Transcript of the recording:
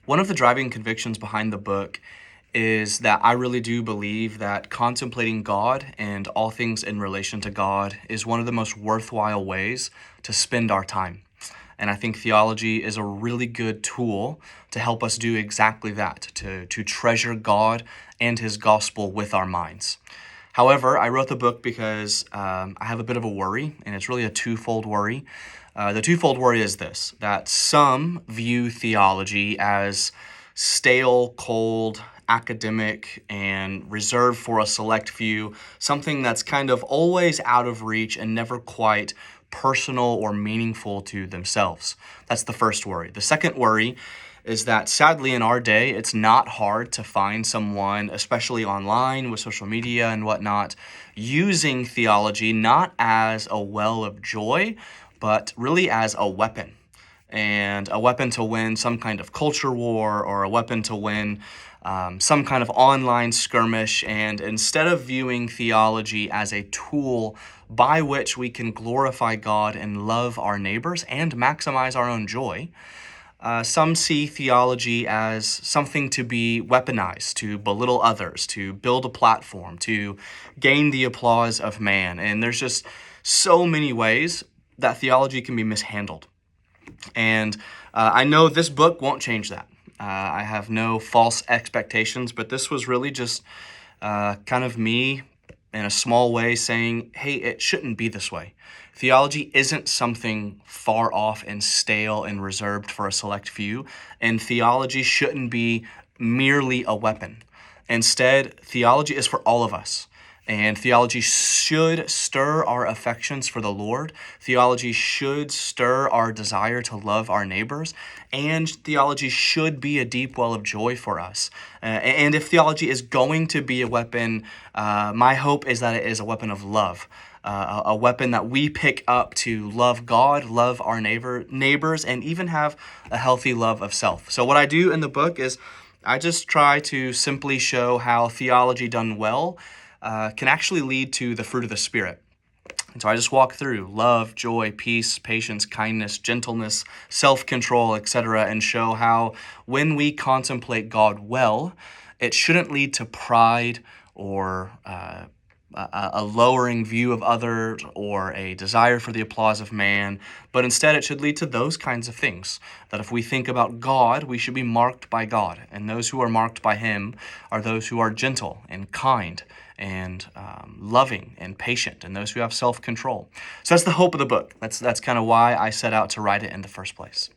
One of the driving convictions behind the book is that I really do believe that contemplating God and all things in relation to God is one of the most worthwhile ways to spend our time. And I think theology is a really good tool to help us do exactly that, to treasure God and His gospel with our minds. However, I wrote the book because I have a bit of a worry, and it's really a twofold worry. The twofold worry is this, that some view theology as stale, cold, academic, and reserved for a select few, something that's kind of always out of reach and never quite personal or meaningful to themselves. That's the first worry. The second worry is that sadly in our day, it's not hard to find someone, especially online with social media and whatnot, using theology not as a well of joy, but really as a weapon. And a weapon to win some kind of culture war, or a weapon to win some kind of online skirmish. And instead of viewing theology as a tool by which we can glorify God and love our neighbors and maximize our own joy, some see theology as something to be weaponized, to belittle others, to build a platform, to gain the applause of man. And there's just so many ways that theology can be mishandled. And I know this book won't change that. I have no false expectations, but this was really just kind of me in a small way saying, hey, it shouldn't be this way. Theology isn't something far off and stale and reserved for a select few, and theology shouldn't be merely a weapon. Instead, theology is for all of us. And theology should stir our affections for the Lord. Theology should stir our desire to love our neighbors. And theology should be a deep well of joy for us. And if theology is going to be a weapon, my hope is that it is a weapon of love. A weapon that we pick up to love God, love our neighbors, and even have a healthy love of self. So what I do in the book is I just try to simply show how theology done well can actually lead to the fruit of the Spirit. And so I just walk through love, joy, peace, patience, kindness, gentleness, self-control, etc., and show how when we contemplate God well, it shouldn't lead to pride or a lowering view of others or a desire for the applause of man, but instead it should lead to those kinds of things. That if we think about God, we should be marked by God, and those who are marked by Him are those who are gentle and kind and loving and patient, and those who have self-control. So that's the hope of the book. That's kind of why I set out to write it in the first place.